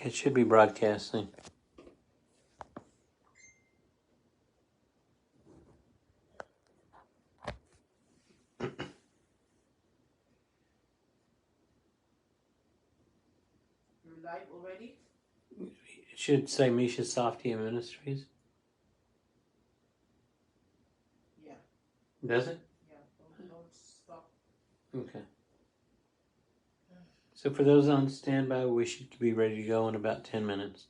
It should be broadcasting. You're live already? It should say Mischa Safdie Ministries. Yeah. Does it? Yeah. Don't stop. Okay. So for those on standby, we should be ready to go in about 10 minutes.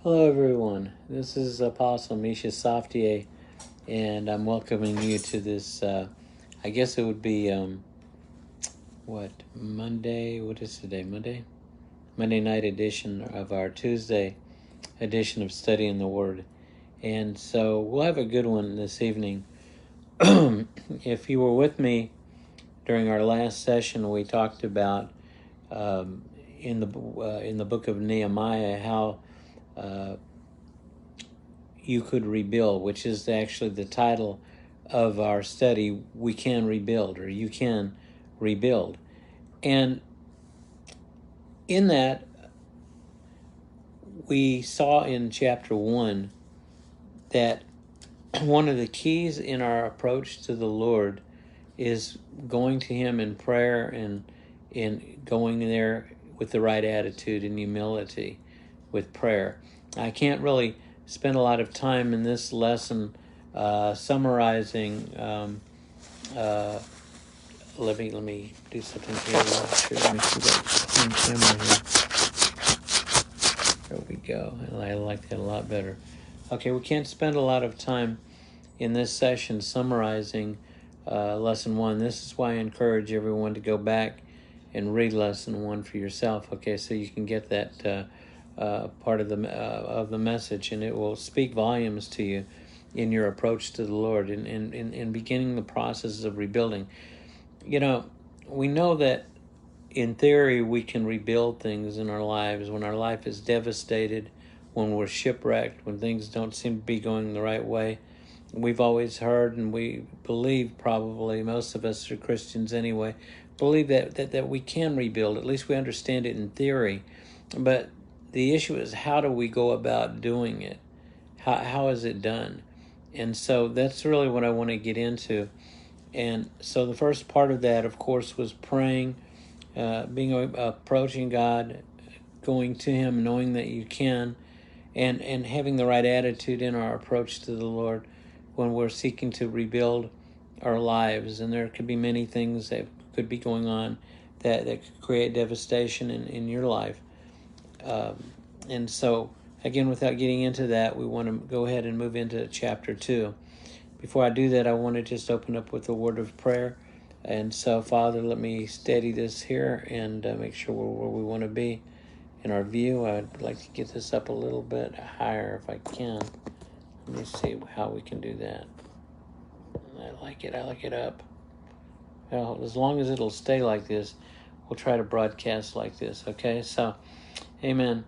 Hello, everyone. This is Apostle Mischa Safdie, and I'm welcoming you to this. I guess it would be Monday? What is today? Monday night edition of our Tuesday edition of Studying the Word, and so we'll have a good one this evening. If you were with me during our last session, we talked about in the book of Nehemiah how you could rebuild, which is actually the title of our study. We can rebuild, or you can rebuild. And in that, we saw in chapter 1 that one of the keys in our approach to the Lord is going to Him in prayer and in going there with the right attitude and humility with prayer. I can't really spend a lot of time in this lesson summarizing. Let me do something here. Let me see that clean camera here. There we go. I like that a lot better. Okay, we can't spend a lot of time in this session summarizing lesson 1. This is why I encourage everyone to go back and read lesson 1 for yourself. Okay, so you can get that part of the message, and it will speak volumes to you in your approach to the Lord in beginning the process of rebuilding. You know, we know that in theory we can rebuild things in our lives when our life is devastated, when we're shipwrecked, when things don't seem to be going the right way. We've always heard, and we believe, probably most of us are Christians anyway, believe that we can rebuild. At least we understand it in theory. But the issue is, how do we go about doing it? How is it done? And so that's really what I want to get into. And so the first part of that, of course, was praying, approaching God, going to Him, knowing that you can, and having the right attitude in our approach to the Lord when we're seeking to rebuild our lives. And there could be many things that could be going on that could create devastation in your life. And so, again, without getting into that, we want to go ahead and move into chapter 2. Before I do that, I want to just open up with a word of prayer. And so, Father, let me steady this here and make sure we're where we want to be in our view. I'd like to get this up a little bit higher if I can. Let me see how we can do that. I like it up. Well, as long as it'll stay like this, we'll try to broadcast like this, okay? So, amen.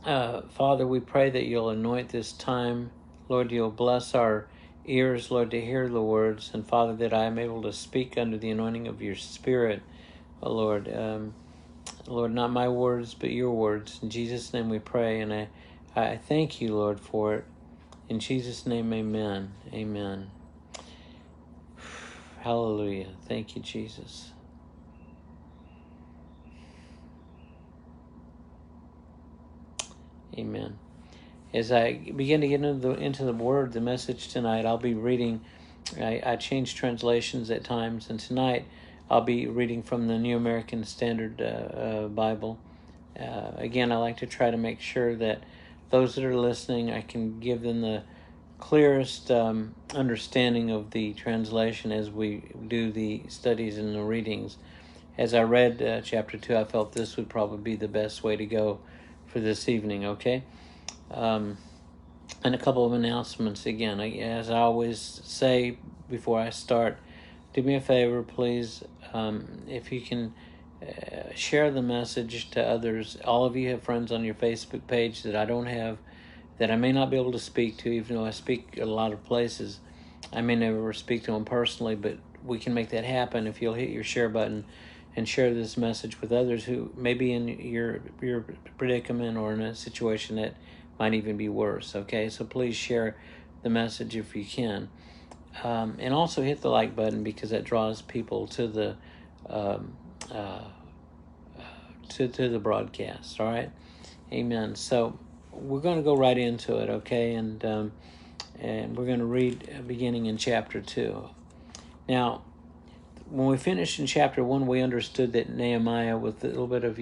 Father, we pray that you'll anoint this time. Lord, you'll bless our ears, Lord, to hear the words. And Father, that I am able to speak under the anointing of your Spirit, oh Lord. Lord, not my words, but your words. In Jesus' name we pray, and I thank you, Lord, for it. In Jesus' name, amen. Amen. Hallelujah. Thank you, Jesus. Amen. As I begin to get into the word, the message tonight, I'll be reading. I change translations at times, and tonight I'll be reading from the New American Standard Bible. Again, I like to try to make sure that those that are listening, I can give them the clearest understanding of the translation as we do the studies and the readings. As I read chapter 2, I felt this would probably be the best way to go for this evening, okay? And a couple of announcements again. As I always say before I start, do me a favor, please. If you can share the message to others. All of you have friends on your Facebook page that I don't have, that I may not be able to speak to, even though I speak at a lot of places. I may never speak to them personally, but we can make that happen if you'll hit your share button and share this message with others who may be in your predicament or in a situation that might even be worse, okay? So please share the message if you can. And also hit the like button, because that draws people to the to the broadcast, all right? Amen. So we're going to go right into it, okay? And we're going to read beginning in chapter 2. Now, when we finished in chapter 1, we understood that Nehemiah, with a little bit of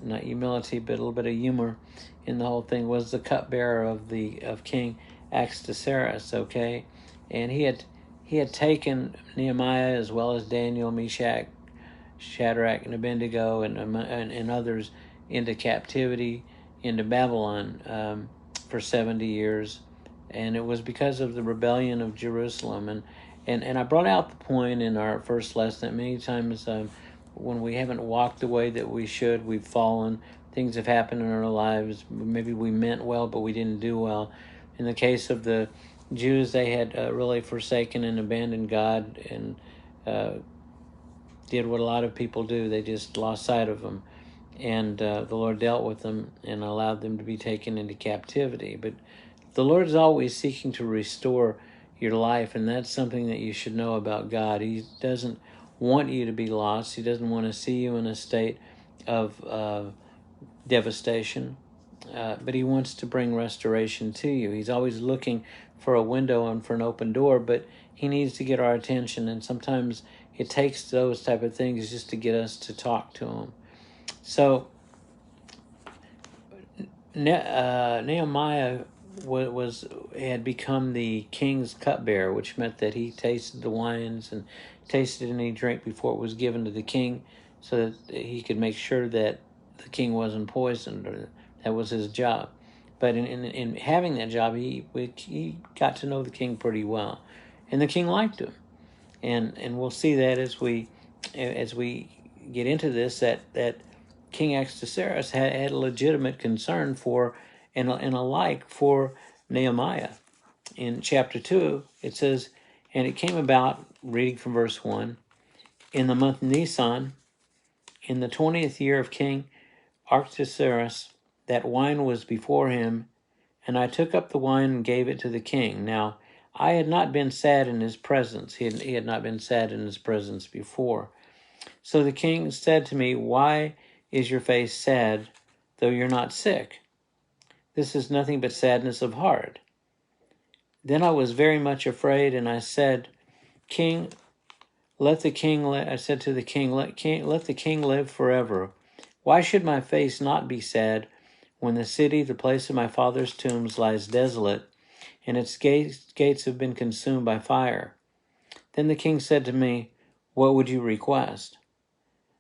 not humility, but a little bit of humor in the whole thing, was the cupbearer of King Ahasuerus. Okay, and he had taken Nehemiah as well as Daniel, Meshach, Shadrach, and Abednego, and others into captivity into Babylon for 70 years, and it was because of the rebellion of Jerusalem. And I brought out the point in our first lesson that many times when we haven't walked the way that we should, we've fallen. Things have happened in our lives. Maybe we meant well, but we didn't do well. In the case of the Jews, they had really forsaken and abandoned God, and did what a lot of people do. They just lost sight of Him, and the Lord dealt with them and allowed them to be taken into captivity. But the Lord is always seeking to restore your life, and that's something that you should know about God. He doesn't want you to be lost. He doesn't want to see you in a state of devastation, but He wants to bring restoration to you. He's always looking for a window and for an open door, but He needs to get our attention, and sometimes it takes those type of things just to get us to talk to Him. So Nehemiah had become the king's cupbearer, which meant that he tasted the wines and tasted any drink before it was given to the king, so that he could make sure that the king wasn't poisoned. Or that was his job. But in having that job, he got to know the king pretty well, and the king liked him. And we'll see that as we get into this, that King Ahasuerus had a legitimate concern for and a like for Nehemiah. In chapter 2, it says, "And it came about," reading from verse 1, "in the month Nisan, in the 20th year of King Ahasuerus, that wine was before him, and I took up the wine and gave it to the king. Now, I had not been sad in his presence." He had not been sad in his presence before. "So the king said to me, 'Why is your face sad, though you're not sick? This is nothing but sadness of heart.' Then I was very much afraid, and I said, 'King, I said to the king, let the king live forever. Why should my face not be sad when the city, the place of my father's tombs, lies desolate, and its gates have been consumed by fire?' Then the king said to me, 'What would you request?'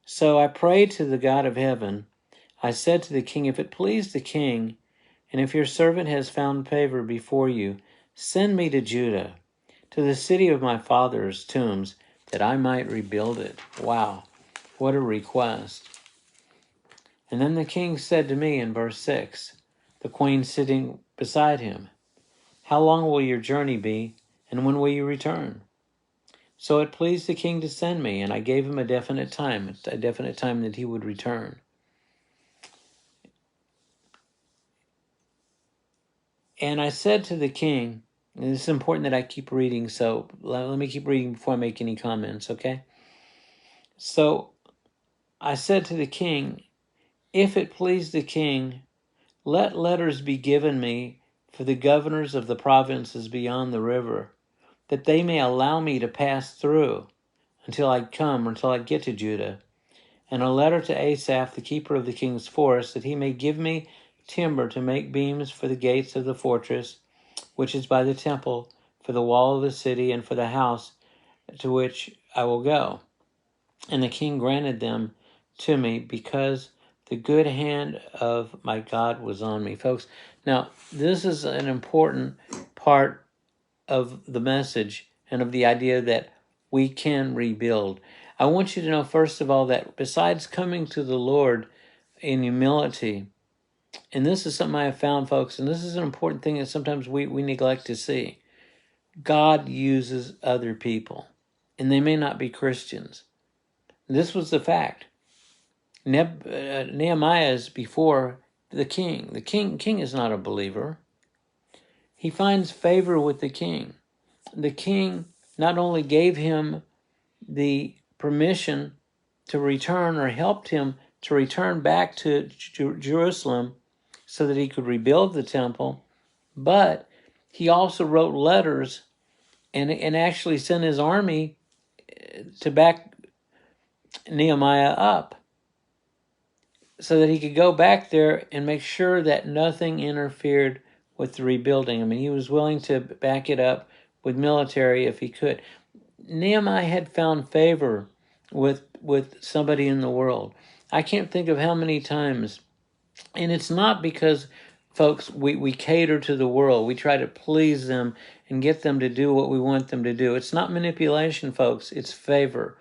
So I prayed to the God of heaven. I said to the king, 'If it please the king, and if your servant has found favor before you, send me to Judah, to the city of my father's tombs, that I might rebuild it.'" Wow, what a request. And then the king said to me in verse 6, the queen sitting beside him, "How long will your journey be, and when will you return?" So it pleased the king to send me, and I gave him a definite time that he would return. And I said to the king, and this is important that I keep reading, so let me keep reading before I make any comments, okay? So I said to the king, "If it please the king, let letters be given me for the governors of the provinces beyond the river, that they may allow me to pass through until I get to Judah, and a letter to Asaph, the keeper of the king's forest, that he may give me timber to make beams for the gates of the fortress, which is by the temple, for the wall of the city, and for the house to which I will go." And the king granted them to me, because the good hand of my God was on me. Folks, now this is an important part of the message and of the idea that we can rebuild. I want you to know, first of all, that besides coming to the Lord in humility, and this is something I have found, folks, and this is an important thing that sometimes we neglect to see. God uses other people, and they may not be Christians. This was the fact. Nehemiah is before the king. The king is not a believer. He finds favor with the king. The king not only gave him the permission to return, or helped him to return back to Jerusalem so that he could rebuild the temple, but he also wrote letters and actually sent his army to back Nehemiah up. so that he could go back there and make sure that nothing interfered with the rebuilding. I mean, he was willing to back it up with military if he could. Nehemiah had found favor with somebody in the world. I can't think of how many times, and it's not because, folks, we cater to the world. We try to please them and get them to do what we want them to do. It's not manipulation, folks. It's favor.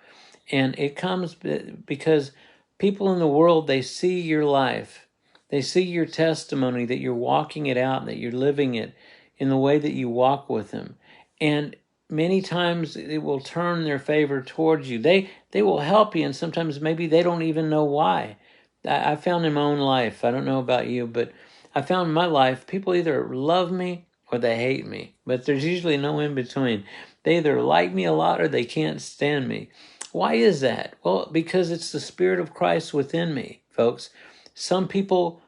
And it comes because people in the world, they see your life. They see your testimony, that you're walking it out, that you're living it in the way that you walk with them. And many times it will turn their favor towards you. They will help you, and sometimes maybe they don't even know why. I found in my own life, I don't know about you, but I found in my life, people either love me or they hate me. But there's usually no in between. They either like me a lot or they can't stand me. Why is that? Well, because it's the Spirit of Christ within me, folks. Some people,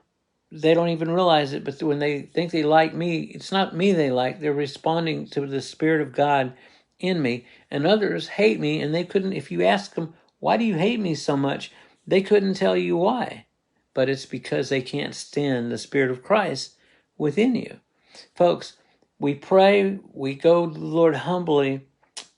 they don't even realize it, but when they think they like me, it's not me they like. They're responding to the Spirit of God in me. And others hate me, and they couldn't, if you ask them, why do you hate me so much? They couldn't tell you why. But it's because they can't stand the Spirit of Christ within you. Folks, we pray, we go to the Lord humbly,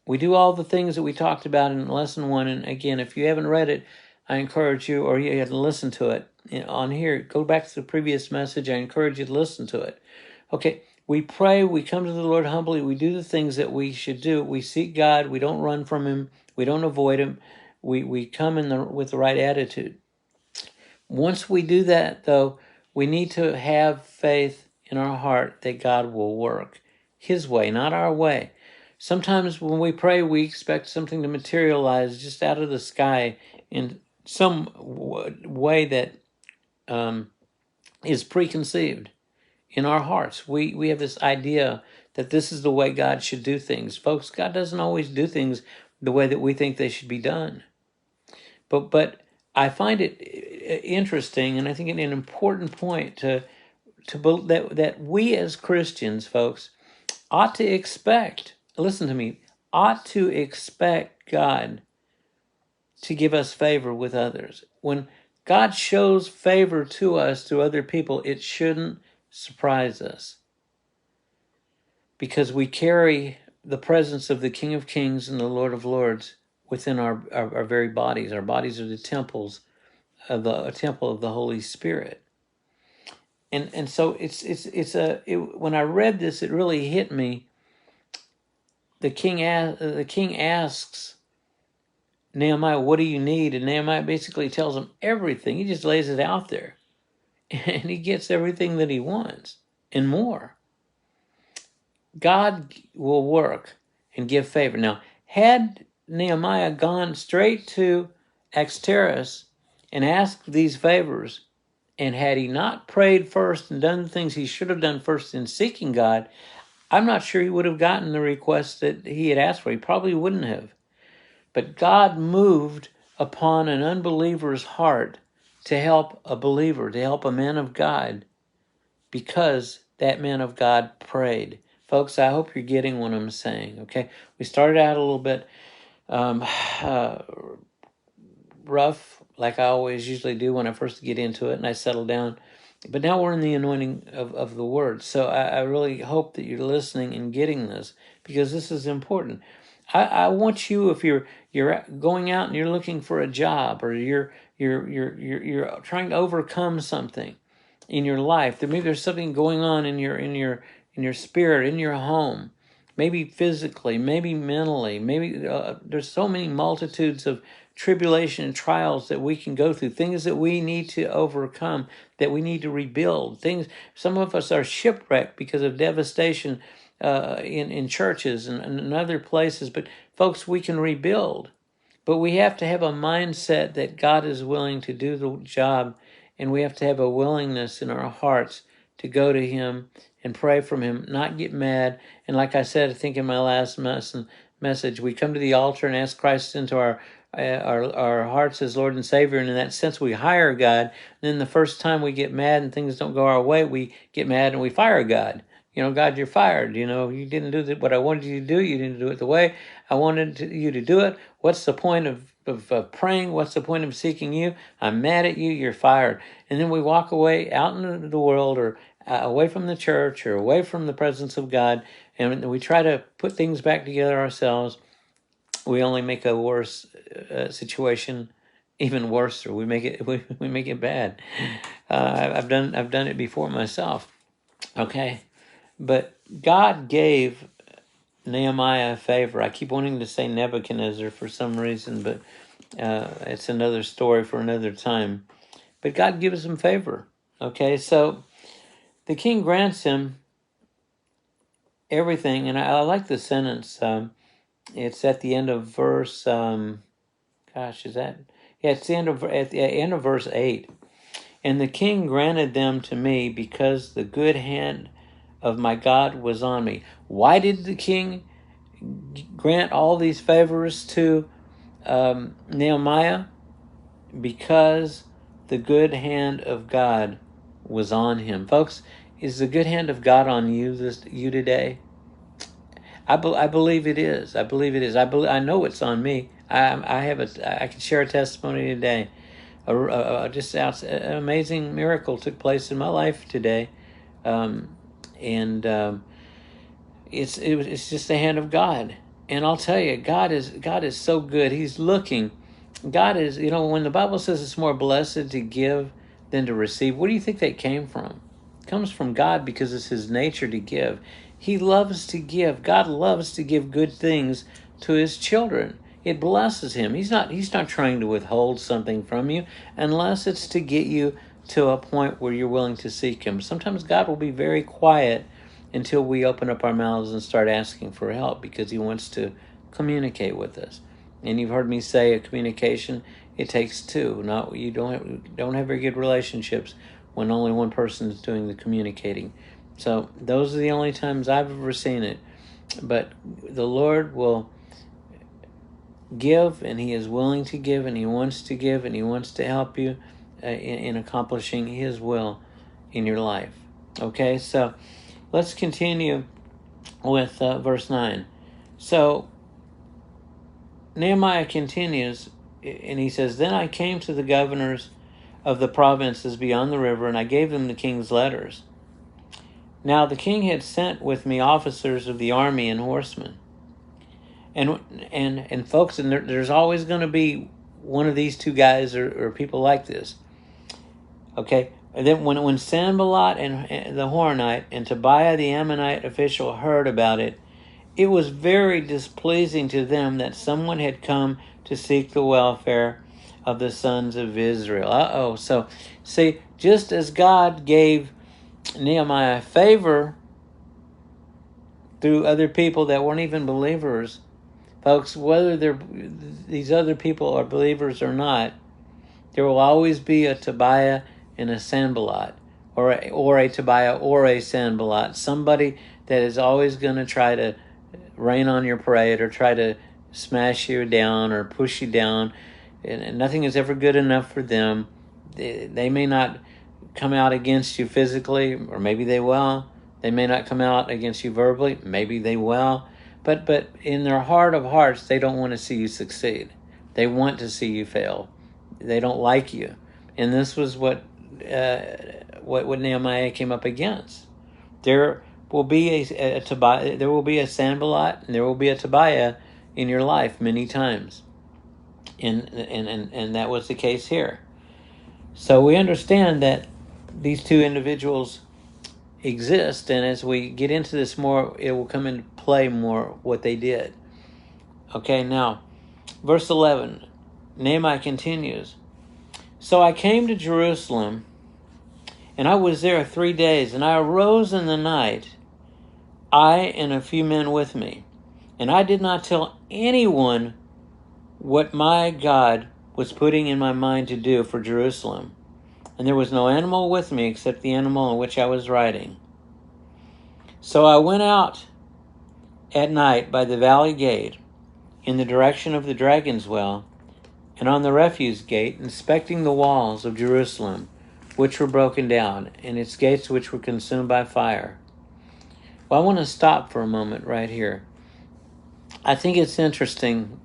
we do all the things that we talked about in lesson 1. And again, if you haven't read it, I encourage you, or you had to listen to it on here, go back to the previous message. I encourage you to listen to it. Okay, we pray, we come to the Lord humbly, we do the things that we should do. We seek God, we don't run from Him, we don't avoid Him. We come with the right attitude. Once we do that, though, we need to have faith in our heart that God will work His way, not our way. Sometimes when we pray, we expect something to materialize just out of the sky in some way that is preconceived in our hearts. We have this idea that this is the way God should do things. Folks, God doesn't always do things the way that we think they should be done. But I find it interesting, and I think an important point that we as Christians, folks, ought to expect, listen to me, ought to expect God to give us favor with others. When God shows favor to us through other people, it shouldn't surprise us, because we carry the presence of the King of Kings and the Lord of Lords within our very bodies. Our bodies are the temples of a temple of the Holy Spirit. And so when I read this, it really hit me. The king asks Nehemiah, what do you need? And Nehemiah basically tells him everything. He just lays it out there. And he gets everything that he wants and more. God will work and give favor. Now, had Nehemiah gone straight to Axteris and asked these favors, and had he not prayed first and done the things he should have done first in seeking God, I'm not sure he would have gotten the request that he had asked for. He probably wouldn't have. But God moved upon an unbeliever's heart to help a believer, to help a man of God, because that man of God prayed. Folks, I hope you're getting what I'm saying, okay? We started out a little bit rough, like I always usually do when I first get into it and I settle down. But now we're in the anointing of the word. So I really hope that you're listening and getting this, because this is important. I want you, if you're going out and you're looking for a job, or you're trying to overcome something in your life, maybe there's something going on in your spirit, in your home, maybe physically, maybe mentally, maybe there's so many multitudes of tribulation and trials that we can go through, things that we need to overcome, that we need to rebuild. Things, some of us are shipwrecked because of devastation in churches and in other places. But folks, we can rebuild. But we have to have a mindset that God is willing to do the job, and we have to have a willingness in our hearts to go to Him and pray from Him, not get mad. And like I said, I think in my last message, we come to the altar and ask Christ into our hearts as Lord and Savior, and in that sense we hire God. And then the first time we get mad and things don't go our way, we get mad and we fire God. God, you're fired. You didn't do what I wanted you to do. You didn't do it the way I wanted you to do it. What's the point of of praying? What's the point of seeking you? I'm mad at you. You're fired. And then we walk away out into the world, or away from the church, or away from the presence of God, and we try to put things back together ourselves. We only make a worse situation even worse, or we make it bad. I've done it before myself. Okay, but God gave Nehemiah a favor. I keep wanting to say Nebuchadnezzar for some reason, but it's another story for another time. But God gives him favor. Okay, so the king grants him everything, and I like the sentence. It's at the end of verse. Gosh, is that? Yeah, it's at the end of verse 8. And the king granted them to me because the good hand of my God was on me. Why did the king grant all these favors to Nehemiah? Because the good hand of God was on him. Folks, is the good hand of God on you today? I believe it is. I believe it is. I know it's on me. I can share a testimony today. An amazing miracle took place in my life today, and it's just the hand of God. And I'll tell you, God is so good. He's looking. God is, when the Bible says it's more blessed to give than to receive, where do you think that came from? It comes from God because it's his nature to give. He loves to give. God loves to give good things to his children. It blesses him. He's not trying to withhold something from you unless it's to get you to a point where you're willing to seek him. Sometimes God will be very quiet until we open up our mouths and start asking for help, because he wants to communicate with us. And you've heard me say a communication, it takes two. You don't have very good relationships when only one person is doing the communicating. So those are the only times I've ever seen it. But the Lord will give, and he is willing to give, and he wants to give, and he wants to help you in accomplishing his will in your life. Okay, so let's continue with verse 9. So Nehemiah continues, and he says, Then I came to the governors of the provinces beyond the river, and I gave them the king's letters. Now the king had sent with me officers of the army and horsemen. And folks, and there's always going to be one of these two guys or people like this. Okay? And then when Sanballat and the Horonite and Tobiah the Ammonite official heard about it, it was very displeasing to them that someone had come to seek the welfare of the sons of Israel. So, see, just as God gave Nehemiah favor through other people that weren't even believers, folks, whether these other people are believers or not, there will always be a Tobiah and a Sanballat, or a Tobiah or a Sanballat, somebody that is always going to try to rain on your parade or try to smash you down or push you down, and nothing is ever good enough for them. They may not come out against you physically, or maybe they will. They may not come out against you verbally, maybe they will. But in their heart of hearts, they don't want to see you succeed. They want to see you fail. They don't like you. And this was what Nehemiah came up against. There will be a Tobiah, there will be a Sanballat, and there will be a Tobiah in your life many times. And that was the case here. So we understand that these two individuals exist, and as we get into this more, it will come into play more what they did. Okay, now, verse 11, Nehemiah continues, So I came to Jerusalem, and I was there 3 days, and I arose in the night, I and a few men with me, and I did not tell anyone what my God was putting in my mind to do for Jerusalem. And there was no animal with me except the animal on which I was riding. So I went out at night by the valley gate in the direction of the Dragon's Well, and on the refuse gate, inspecting the walls of Jerusalem, which were broken down, and its gates which were consumed by fire. Well, I want to stop for a moment right here. I think it's interesting.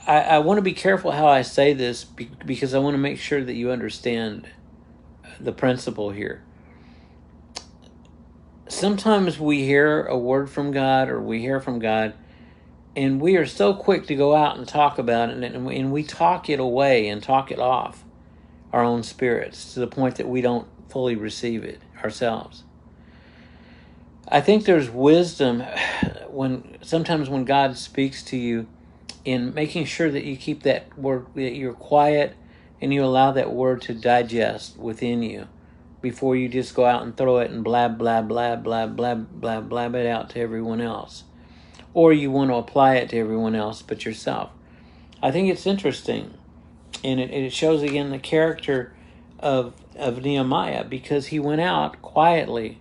I want to be careful how I say this because I want to make sure that you understand the principle here. Sometimes we hear a word from God or we hear from God, and we are so quick to go out and talk about it, and we talk it away and talk it off our own spirits to the point that we don't fully receive it ourselves. I think there's wisdom sometimes when God speaks to you in making sure that you keep that word, that you're quiet and you allow that word to digest within you before you just go out and throw it and blab, blab, blab, blab, blab, blab, blab it out to everyone else. Or you want to apply it to everyone else but yourself. I think it's interesting, and it shows again the character of Nehemiah, because he went out quietly.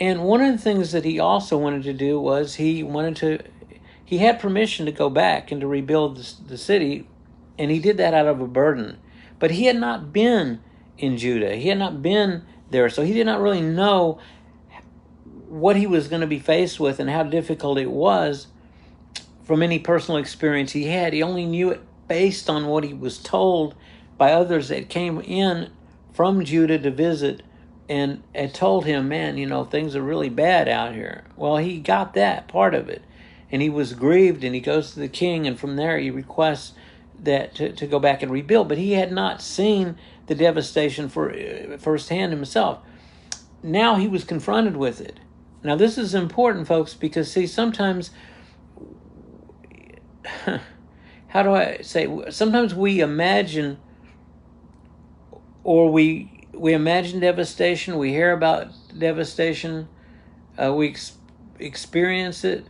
And one of the things that he also wanted to do was he had permission to go back and to rebuild the city, and he did that out of a burden. But he had not been in Judah. He had not been there, so he did not really know what he was going to be faced with and how difficult it was from any personal experience he had. He only knew it based on what he was told by others that came in from Judah to visit and told him, man, things are really bad out here. Well, he got that part of it, and he was grieved, and he goes to the king, and from there he requests that to go back and rebuild. But he had not seen the devastation firsthand himself. Now he was confronted with it. Now this is important, folks, because see, sometimes, how do I say, sometimes we imagine, or we imagine devastation, we hear about devastation, we experience it,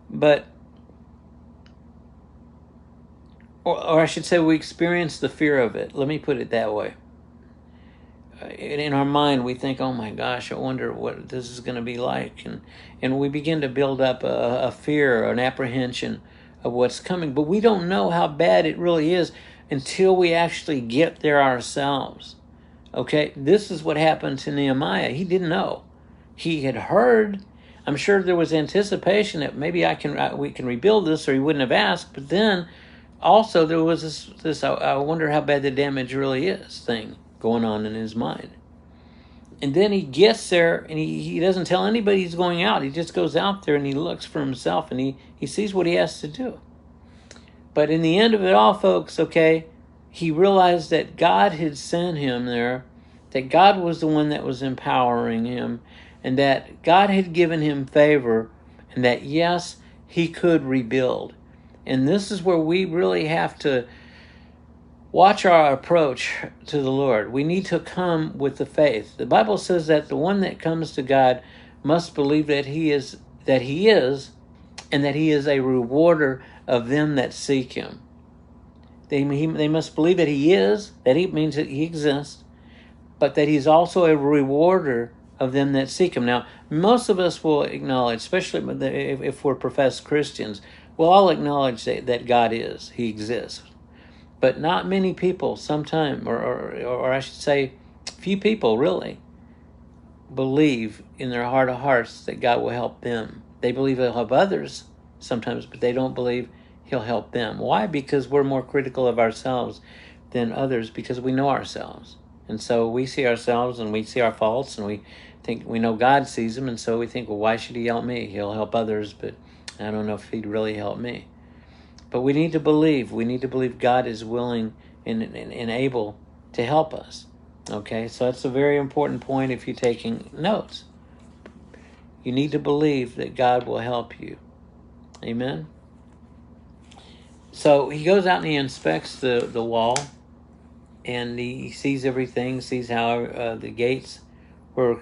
but or I should say we experience the fear of it. Let me put it that way. In our mind, we think, oh my gosh, I wonder what this is going to be like. And we begin to build up a fear or an apprehension of what's coming. But we don't know how bad it really is until we actually get there ourselves. Okay, this is what happened to Nehemiah. He didn't know. He had heard. I'm sure there was anticipation that maybe we can rebuild this, or he wouldn't have asked. But then also there was this I wonder how bad the damage really is thing going on in his mind. And then he gets there, and he doesn't tell anybody he's going out. He just goes out there and he looks for himself, and he sees what he has to do. But in the end of it all, folks, okay, he realized that God had sent him there, that God was the one that was empowering him, and that God had given him favor, and that, yes, he could rebuild. And this is where we really have to watch our approach to the Lord. We need to come with the faith. The Bible says that the one that comes to God must believe that He is, and that He is a rewarder of them that seek Him. They must believe that He is, that He means that He exists, but that He's also a rewarder of them that seek Him. Now, most of us will acknowledge, especially if we're professed Christians, we'll all acknowledge that God is, He exists. But not many people, or I should say, few people really, believe in their heart of hearts that God will help them. They believe He'll help others sometimes, but they don't believe He'll help them. Why? Because we're more critical of ourselves than others, because we know ourselves. And so we see ourselves and we see our faults, and we think we know God sees them, and so we think, well, why should He help me? He'll help others, but I don't know if He'd really help me. But we need to believe. We need to believe God is willing and able to help us. Okay, so that's a very important point if you're taking notes. You need to believe that God will help you. Amen? So he goes out and he inspects the wall, and he sees everything, sees how the gates were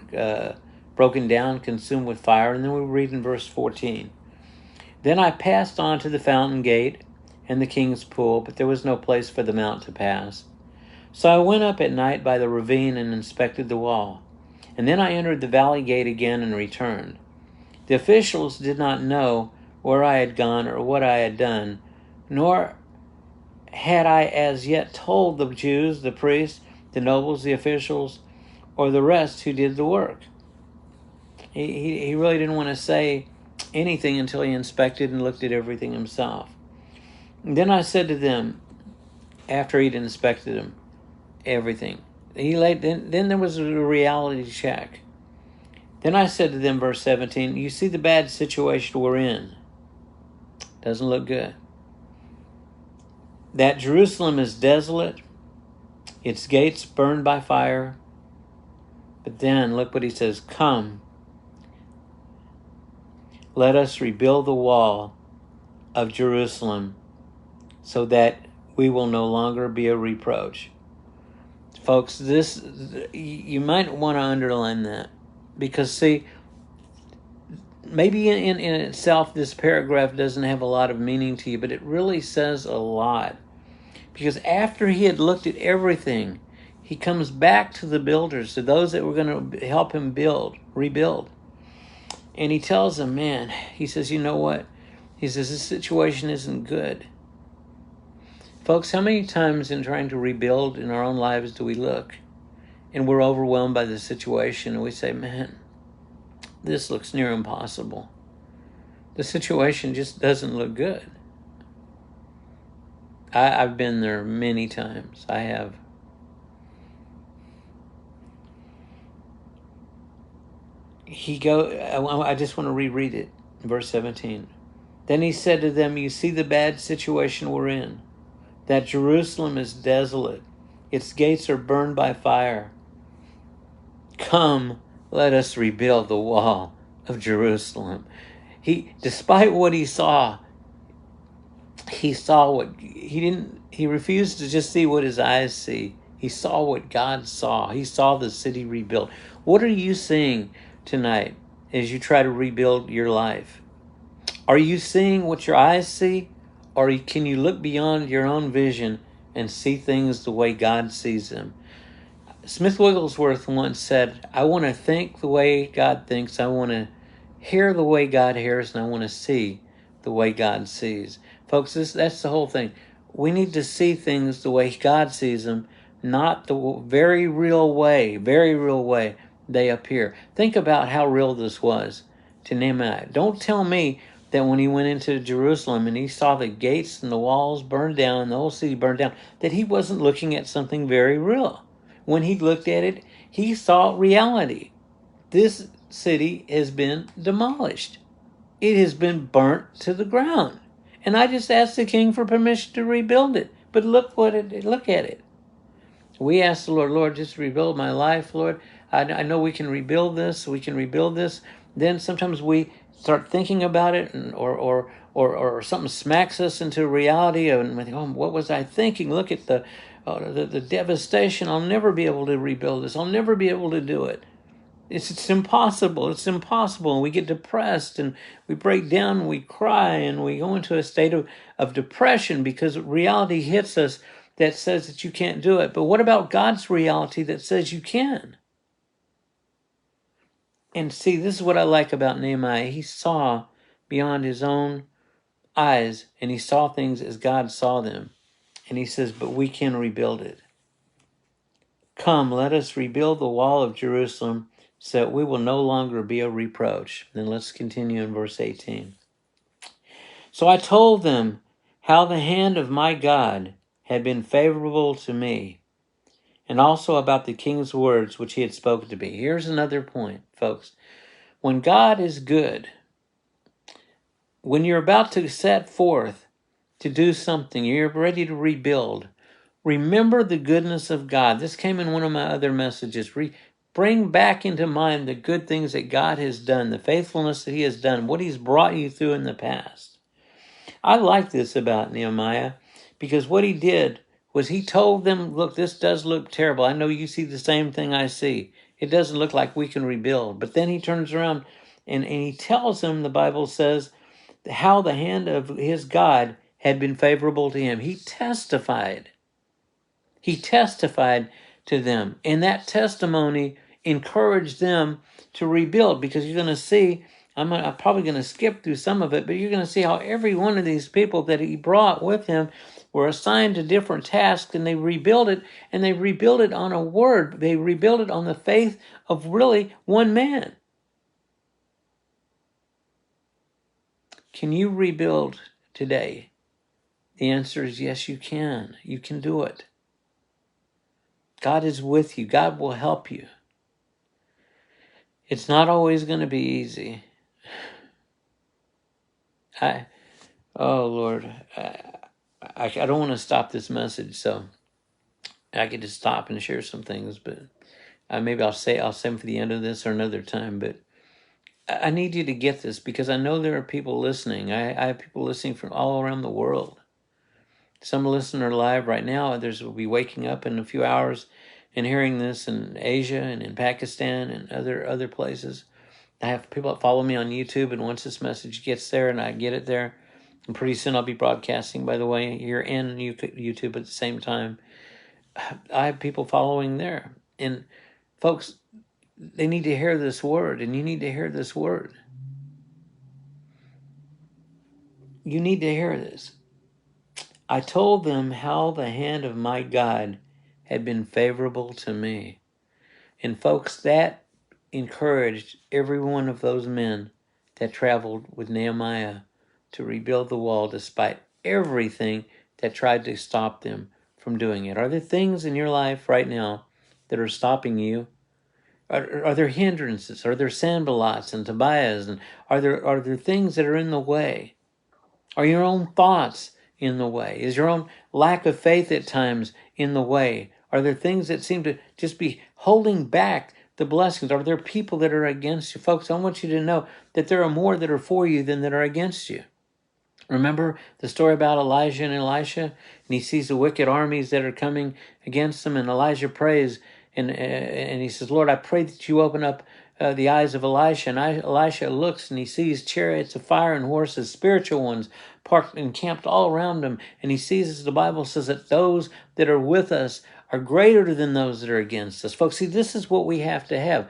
broken down, consumed with fire. And then we read in verse 14. Then I passed on to the fountain gate and the king's pool, but there was no place for the mount to pass. So I went up at night by the ravine and inspected the wall. And then I entered the valley gate again and returned. The officials did not know where I had gone or what I had done, nor had I as yet told the Jews, the priests, the nobles, the officials, or the rest who did the work. He really didn't want to say anything until he inspected and looked at everything himself. Then I said to them, after he'd inspected them, everything, then there was a reality check. Then I said to them, verse 17, you see the bad situation we're in. Doesn't look good. That Jerusalem is desolate, its gates burned by fire. But then look what he says, come, let us rebuild the wall of Jerusalem so that we will no longer be a reproach. Folks, this, you might want to underline that, because see, maybe in itself this paragraph doesn't have a lot of meaning to you, but it really says a lot. Because after he had looked at everything, he comes back to the builders, to those that were going to help him rebuild. And he tells them, man, he says, you know what? He says, this situation isn't good. Folks, how many times in trying to rebuild in our own lives do we look and we're overwhelmed by the situation and we say, man, this looks near impossible. The situation just doesn't look good. I've been there many times. I have. I just want to reread it, verse 17. Then he said to them, you see the bad situation we're in, that Jerusalem is desolate. Its gates are burned by fire. Come, let us rebuild the wall of Jerusalem. Despite what he saw what he refused to just see what his eyes see. He saw what God saw. He saw the city rebuilt. What are you seeing tonight as you try to rebuild your life? Are you seeing what your eyes see? Or can you look beyond your own vision and see things the way God sees them? Smith Wigglesworth once said, I want to think the way God thinks. I want to hear the way God hears, and I want to see the way God sees. Folks, that's the whole thing. We need to see things the way God sees them, not the very real way they appear. Think about how real this was to Nehemiah. Don't tell me that when he went into Jerusalem and he saw the gates and the walls burned down and the whole city burned down, that he wasn't looking at something very real. When he looked at it, he saw reality. This city has been demolished. It has been burnt to the ground. And I just asked the king for permission to rebuild it. But look at it. We asked the Lord, Lord, just rebuild my life, Lord. I know we can rebuild this. Then sometimes we start thinking about it, or something smacks us into reality, and we think, oh, what was I thinking? Look at the devastation. I'll never be able to rebuild this. I'll never be able to do it. It's impossible. It's impossible. And we get depressed and we break down and we cry and we go into a state of depression because reality hits us that says that you can't do it. But what about God's reality that says you can? And see, this is what I like about Nehemiah. He saw beyond his own eyes and he saw things as God saw them. And he says, but we can rebuild it. Come, let us rebuild the wall of Jerusalem so that we will no longer be a reproach. Then let's continue in verse 18. So I told them how the hand of my God had been favorable to me, and also about the king's words which he had spoken to me. Here's another point, folks. When God is good, when you're about to set forth to do something, you're ready to rebuild, remember the goodness of God. This came in one of my other messages. Bring back into mind the good things that God has done, the faithfulness that he has done, what he's brought you through in the past. I like this about Nehemiah because what he did was he told them, look, this does look terrible. I know you see the same thing I see. It doesn't look like we can rebuild. But then he turns around and he tells them, the Bible says, how the hand of his God had been favorable to him. He testified. He testified to them. And that testimony encouraged them to rebuild, because you're going to see, I'm probably going to skip through some of it, but you're going to see how every one of these people that he brought with him were assigned to different tasks, and they rebuilt it, and they rebuilt it on a word. They rebuilt it on the faith of really one man. Can you rebuild today The answer is yes, you can. You can do it. God is with you. God will help you. It's not always going to be easy. Oh Lord, I don't want to stop this message, so I could just stop and share some things, but maybe I'll save them for the end of this or another time. But I need you to get this, because I know there are people listening. I have people listening from all around the world. Some listener live right now. Others will be waking up in a few hours and hearing this in Asia and in Pakistan and other places. I have people that follow me on YouTube, and once this message gets there and I get it there, and pretty soon I'll be broadcasting, by the way, here and YouTube at the same time. I have people following there. And folks, they need to hear this word, and you need to hear this word. You need to hear this. I told them how the hand of my God had been favorable to me. And folks, that encouraged every one of those men that traveled with Nehemiah to rebuild the wall despite everything that tried to stop them from doing it. Are there things in your life right now that are stopping you? Are there hindrances? Are there Sanballats and Tobiahs? And are there things that are in the way? Are your own thoughts in the way? Is your own lack of faith at times in the way? Are there things that seem to just be holding back the blessings? Are there people that are against you? Folks, I want you to know that there are more that are for you than that are against you. Remember the story about Elijah and Elisha? And he sees the wicked armies that are coming against him, and Elijah prays, and he says, Lord, I pray that you open up the eyes of Elisha. And Elisha looks, and he sees chariots of fire and horses, spiritual ones, parked and camped all around him. And he sees, as the Bible says, that those that are with us are greater than those that are against us. Folks, see, this is what we have to have.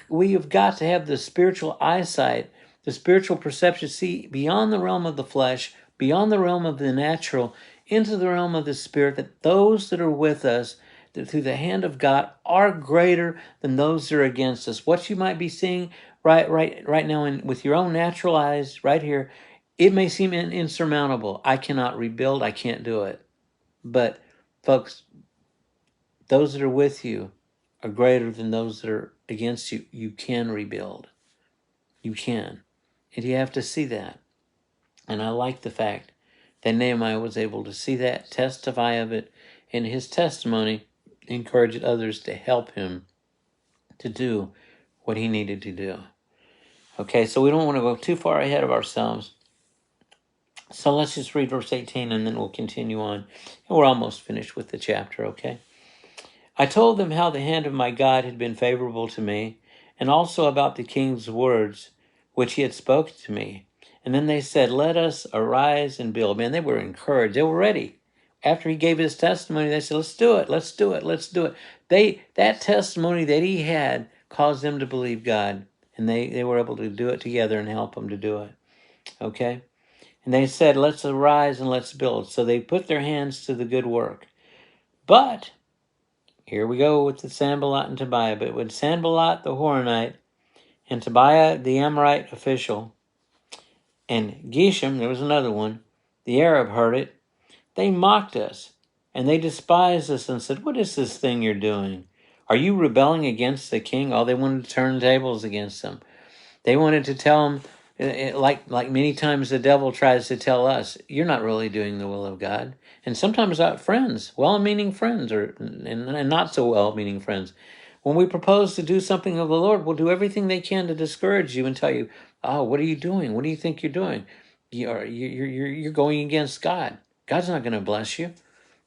We have got to have the spiritual eyesight, the spiritual perception, see beyond the realm of the flesh, beyond the realm of the natural, into the realm of the spirit, that those that are with us, that through the hand of God, are greater than those that are against us. What you might be seeing right now with your own natural eyes, right here, it may seem insurmountable. I cannot rebuild. I can't do it. But folks, those that are with you are greater than those that are against you. You can rebuild. You can. And you have to see that. And I like the fact that Nehemiah was able to see that, testify of it, and his testimony encouraged others to help him to do what he needed to do. Okay, so we don't want to go too far ahead of ourselves. So let's just read verse 18 and then we'll continue on. And we're almost finished with the chapter, okay? I told them how the hand of my God had been favorable to me, and also about the king's words which he had spoken to me. And then they said, let us arise and build. Man, they were encouraged. They were ready. After he gave his testimony, they said, let's do it. Let's do it. Let's do it. That testimony that he had caused them to believe God. And they were able to do it together and help him to do it. Okay? And they said, let's arise and let's build. So they put their hands to the good work. But here we go with the Sanballat and Tobiah. But when Sanballat the Horonite and Tobiah the Amorite official and Geshem, there was another one, the Arab, heard it, they mocked us and they despised us and said, what is this thing you're doing? Are you rebelling against the king? Oh, they wanted to turn tables against him. They wanted to tell him, like many times the devil tries to tell us, you're not really doing the will of God. And sometimes our friends, well-meaning friends, and not so well-meaning friends, when we propose to do something of the Lord, will do everything they can to discourage you and tell you, oh, what are you doing? What do you think you're doing? You're going against God. God's not going to bless you.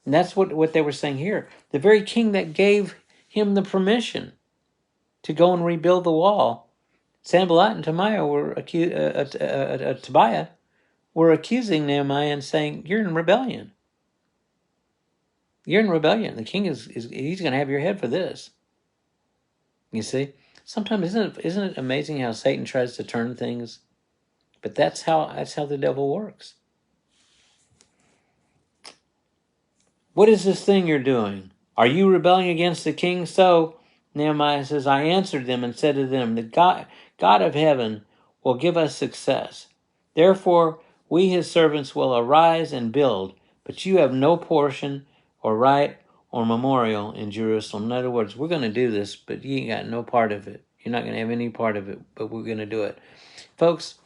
And that's what they were saying here. The very king that gave him the permission to go and rebuild the wall, Sanballat and Tobiah were accusing Nehemiah and saying, you're in rebellion. You're in rebellion. The king he's going to have your head for this. You see? Sometimes isn't it amazing how Satan tries to turn things? But that's how the devil works. What is this thing you're doing? Are you rebelling against the king? So Nehemiah says, I answered them and said to them, the God of heaven will give us success. Therefore, we his servants will arise and build, but you have no portion or right or memorial in Jerusalem. In other words, we're going to do this, but you ain't got no part of it. You're not going to have any part of it, but we're going to do it. Folks,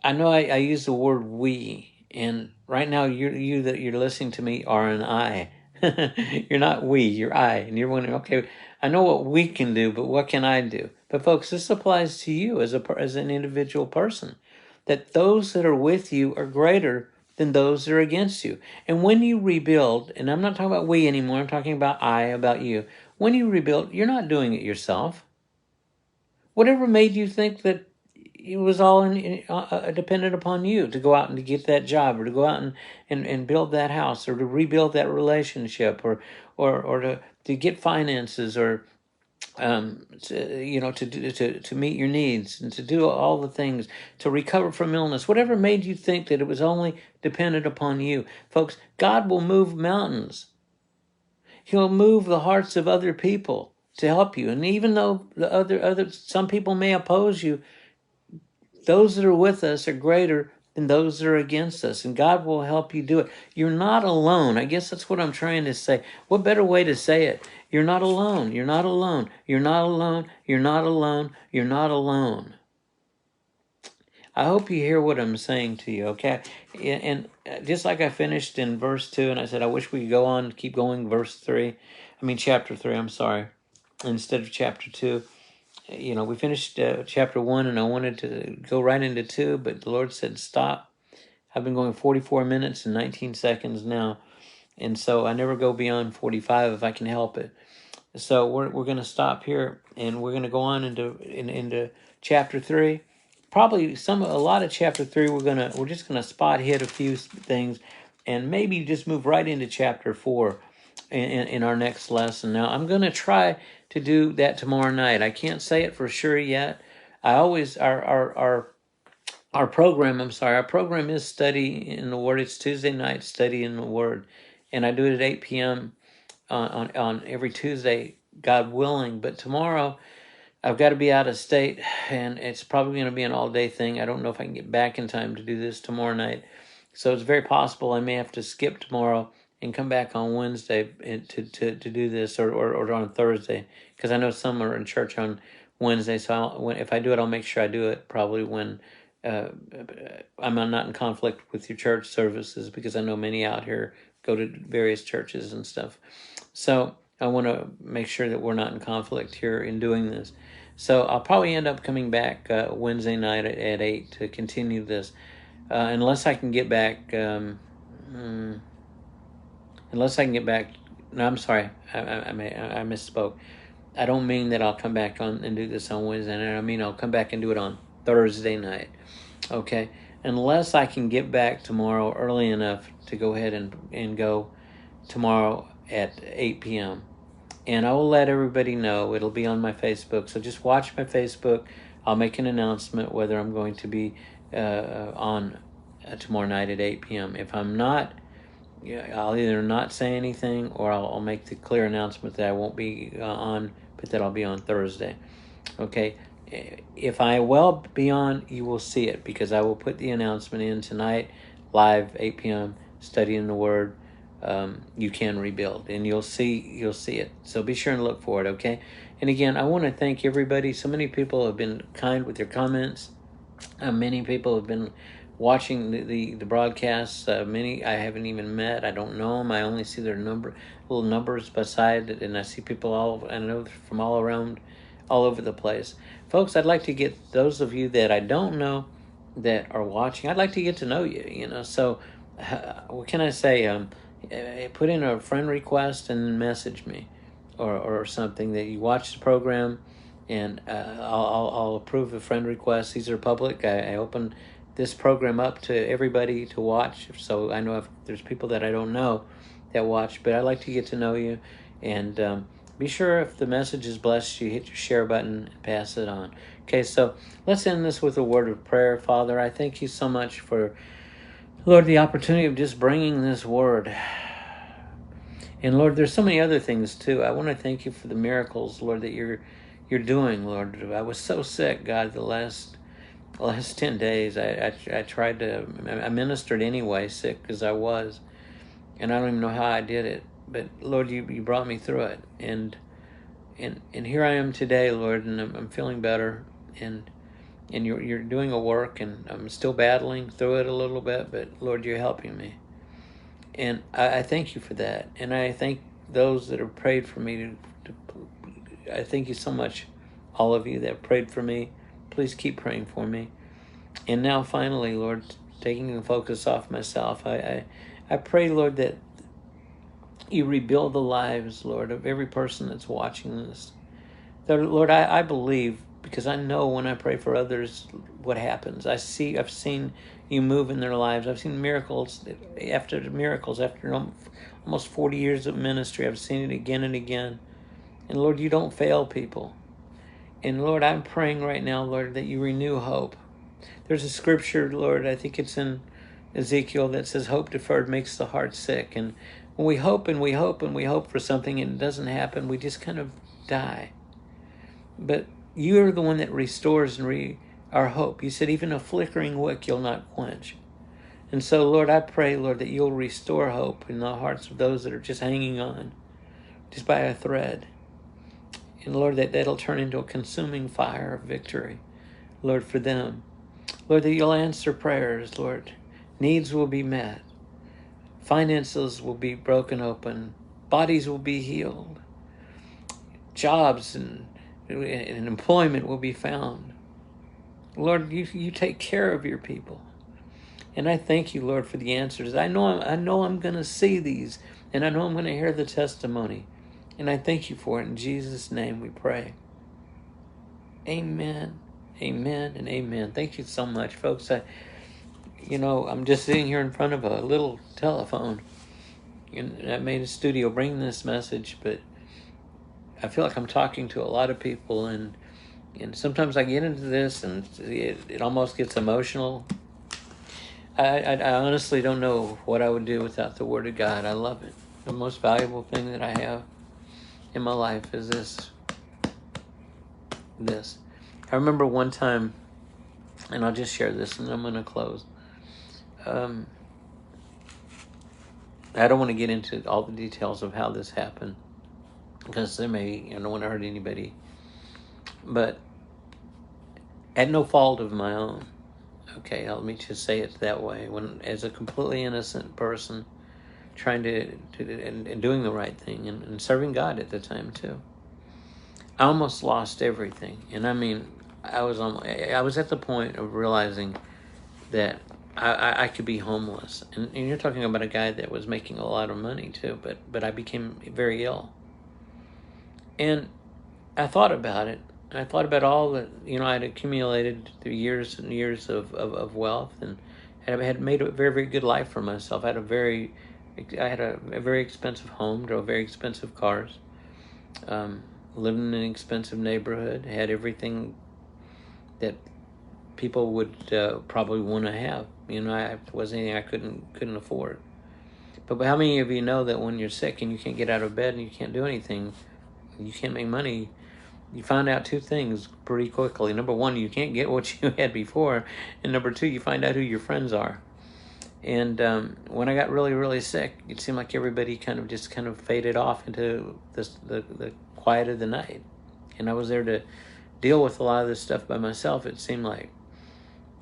I know I use the word we, and right now you that you're listening to me are an I. You're not we, you're I. And you're wondering, okay, I know what we can do, but what can I do? But folks, this applies to you as an individual person. That those that are with you are greater than those that are against you. And when you rebuild, and I'm not talking about we anymore, I'm talking about I, about you. When you rebuild, you're not doing it yourself. Whatever made you think that it was all dependent upon you to go out and to get that job, or to go out and build that house, or to rebuild that relationship, or to get finances, or to meet your needs, and to do all the things, to recover from illness. Whatever made you think that it was only dependent upon you, folks, God will move mountains. He'll move the hearts of other people to help you. And even though some people may oppose you, those that are with us are greater than those that are against us, and God will help you do it. You're not alone. I guess that's what I'm trying to say. What better way to say it? You're not alone. You're not alone. You're not alone. You're not alone. You're not alone. I hope you hear what I'm saying to you, okay? And just like I finished in verse 2, and I said I wish we could go on, keep going, chapter 3, I'm sorry, instead of chapter 2. We finished chapter 1, and I wanted to go right into 2, but the Lord said stop. I've been going 44 minutes and 19 seconds now, and so I never go beyond 45 if I can help it. So we're going to stop here, and we're going to go on into chapter 3. Probably a lot of chapter 3 we're just going to spot hit a few things, and maybe just move right into chapter 4 in our next lesson. Now, I'm going to try to do that tomorrow night. I can't say it for sure yet. Our program is Study in the Word. It's Tuesday night, Study in the Word, and I do it at 8 p.m. on every Tuesday, God willing. But tomorrow, I've got to be out of state, and it's probably going to be an all-day thing. I don't know if I can get back in time to do this tomorrow night. So it's very possible I may have to skip tomorrow and come back on Wednesday to do this, or on Thursday, because I know some are in church on Wednesday. So if I do it, I'll make sure I do it probably when I'm not in conflict with your church services, because I know many out here go to various churches and stuff. So I want to make sure that we're not in conflict here in doing this. So I'll probably end up coming back Wednesday night at 8 to continue this, unless I can get back. Unless I can get back. No, I'm sorry. I misspoke. I don't mean that I'll come back on and do this on Wednesday night. I mean I'll come back and do it on Thursday night. Okay? Unless I can get back tomorrow early enough to go ahead and go tomorrow at 8 p.m. And I will let everybody know. It'll be on my Facebook. So just watch my Facebook. I'll make an announcement whether I'm going to be on tomorrow night at 8 p.m. If I'm not, I'll either not say anything, or I'll make the clear announcement that I won't be on, but that I'll be on Thursday. Okay? If I will be on, you will see it, because I will put the announcement in tonight, live, 8 p.m., studying the Word. You can rebuild, and you'll see it. So be sure and look for it, okay? And again, I want to thank everybody. So many people have been kind with their comments. Many people have been watching the broadcasts. Many I haven't even met. I don't know them. I only see their little numbers beside it, and I see people I know from all over the place. Folks, I'd like to get those of you that I don't know that are watching, I'd like to get to know you, So what can I say? Put in a friend request and message me, or something, that you watch the program, and I'll approve a friend request. These are public. I open this program up to everybody to watch, so I know if there's people that I don't know that watch, but I'd like to get to know you. And be sure, if the message has blessed you, hit your share button and pass it on. Okay, so let's end this with a word of prayer. Father, I thank you so much for, Lord, the opportunity of just bringing this word. And Lord, there's so many other things too. I want to thank you for the miracles, Lord, that you're doing, Lord. I was so sick, God, the last the last 10 days, I tried to, I ministered anyway, sick as I was. And I don't even know how I did it. But Lord, you brought me through it. And here I am today, Lord, and I'm feeling better. And you're doing a work, and I'm still battling through it a little bit, but Lord, you're helping me. And I thank you for that. And I thank those that have prayed for me. I thank you so much, all of you that have prayed for me. Please keep praying for me. And now finally, Lord, taking the focus off myself, I pray, Lord, that you rebuild the lives, Lord, of every person that's watching this. Lord, I believe, because I know when I pray for others what happens. I've seen you move in their lives. I've seen miracles after almost 40 years of ministry. I've seen it again and again. And Lord, you don't fail people. And Lord, I'm praying right now, Lord, that you renew hope. There's a scripture, Lord, I think it's in Ezekiel, that says hope deferred makes the heart sick. And when we hope and we hope and we hope for something and it doesn't happen, we just kind of die. But you are the one that restores our hope. You said even a flickering wick you'll not quench. And so, Lord, I pray, Lord, that you'll restore hope in the hearts of those that are just hanging on, just by a thread. And Lord, that'll turn into a consuming fire of victory, Lord, for them. Lord, that you'll answer prayers, Lord. Needs will be met. Finances will be broken open. Bodies will be healed. Jobs and employment will be found. Lord, you take care of your people. And I thank you, Lord, for the answers. I know I'm going to see these, and I know I'm going to hear the testimony. And I thank you for it. In Jesus' name we pray. Amen, amen, and amen. Thank you so much, folks. I'm just sitting here in front of a little telephone. And I made a studio bringing this message, but I feel like I'm talking to a lot of people, and sometimes I get into this, and it almost gets emotional. I honestly don't know what I would do without the Word of God. I love it. The most valuable thing that I have in my life is this. I remember one time, and I'll just share this, and I'm going to close. I don't want to get into all the details of how this happened, because I don't want to hurt anybody. But at no fault of my own. Okay, let me just say it that way. When, as a completely innocent person, trying to and doing the right thing and serving God at the time too, I almost lost everything. And I mean, I was at the point of realizing that I could be homeless. And you're talking about a guy that was making a lot of money too, but I became very ill. And I thought about it. I thought about all that, I'd accumulated through years and years of wealth, and I had made a very, very good life for myself. I had a very expensive home, drove very expensive cars, lived in an expensive neighborhood, had everything that people would probably want to have. It wasn't anything I couldn't afford. But how many of you know that when you're sick and you can't get out of bed and you can't do anything, you can't make money, you find out two things pretty quickly. Number one, you can't get what you had before. And number two, you find out who your friends are. And when I got really, really sick, it seemed like everybody kind of faded off into the quiet of the night. And I was there to deal with a lot of this stuff by myself, it seemed like.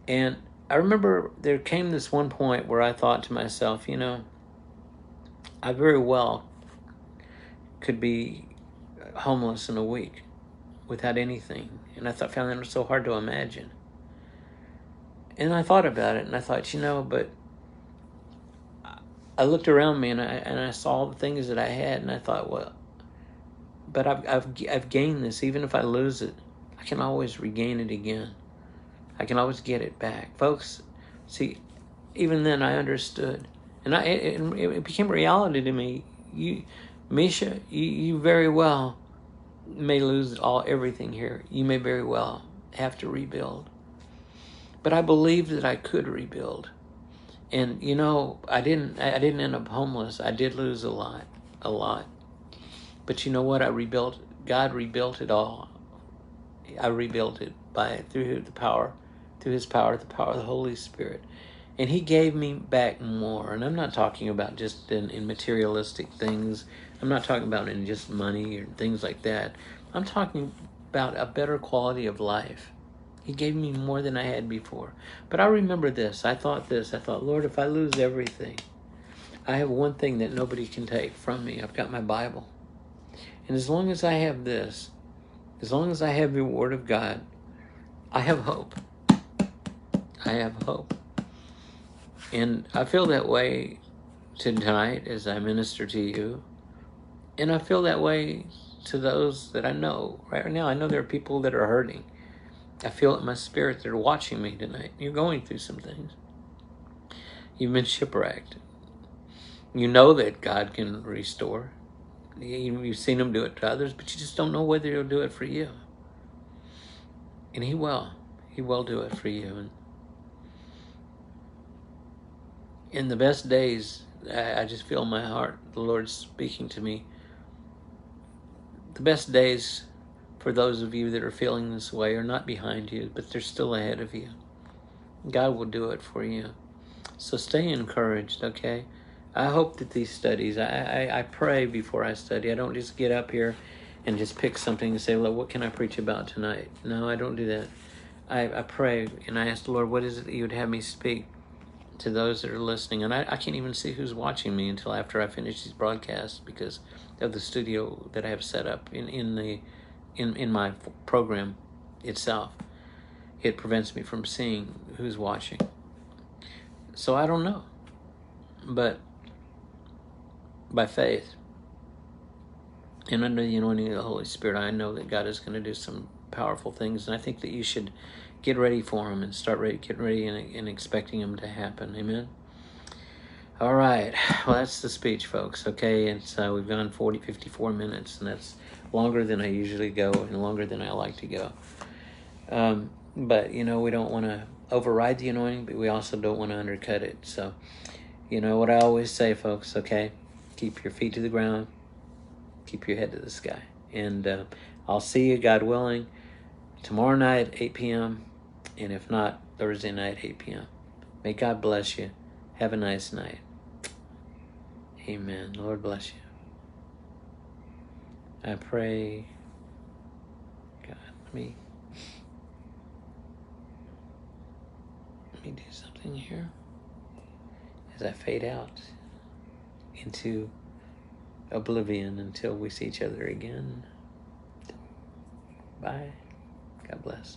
And I remember there came this one point where I thought to myself, I very well could be homeless in a week without anything. And I found that so hard to imagine. And I thought about it, and I thought, but I looked around me and I saw all the things that I had, and I thought, well, but I've gained this. Even if I lose it, I can always regain it again. I can always get it back, folks. See, even then I understood, and it became reality to me. Mischa, you very well may lose everything here. You may very well have to rebuild. But I believed that I could rebuild. And I didn't end up homeless. I did lose a lot. But you know what? I rebuilt. God rebuilt it all. I rebuilt it through the power through his power, the power of the Holy Spirit. And he gave me back more. And I'm not talking about just in materialistic things. I'm not talking about in just money or things like that. I'm talking about a better quality of life. He gave me more than I had before. But I remember this. I thought, Lord, if I lose everything, I have one thing that nobody can take from me. I've got my Bible. And as long as I have this, as long as I have the Word of God, I have hope. I have hope. And I feel that way tonight as I minister to you. And I feel that way to those that I know right now. I know there are people that are hurting. I feel it in my spirit that are watching me tonight. You're going through some things. You've been shipwrecked. You know that God can restore. You've seen him do it to others, but you just don't know whether he'll do it for you. And he will. He will do it for you. And in the best days, I just feel in my heart the Lord speaking to me. The best days for those of you that are feeling this way are not behind you, but they're still ahead of you. God will do it for you. So stay encouraged, okay? I hope that these studies, I pray before I study. I don't just get up here and just pick something and say, well, what can I preach about tonight? No, I don't do that. I pray and I ask the Lord, what is it that you would have me speak to those that are listening? And I can't even see who's watching me until after I finish these broadcasts because of the studio that I have set up in my program itself. It prevents me from seeing who's watching. So I don't know. But by faith and under the anointing of the Holy Spirit, I know that God is going to do some powerful things. And I think that you should get ready for them and start getting ready and expecting them to happen. Amen? All right. Well, that's the speech, folks. Okay. And so we've gone 54 minutes, and that's longer than I usually go and longer than I like to go. But, we don't want to override the anointing, but we also don't want to undercut it. So, what I always say, folks, okay? Keep your feet to the ground. Keep your head to the sky. And I'll see you, God willing, tomorrow night, 8 p.m. And if not, Thursday night, 8 p.m. May God bless you. Have a nice night. Amen. Lord bless you. I pray, God, let me do something here as I fade out into oblivion until we see each other again. Bye. God bless.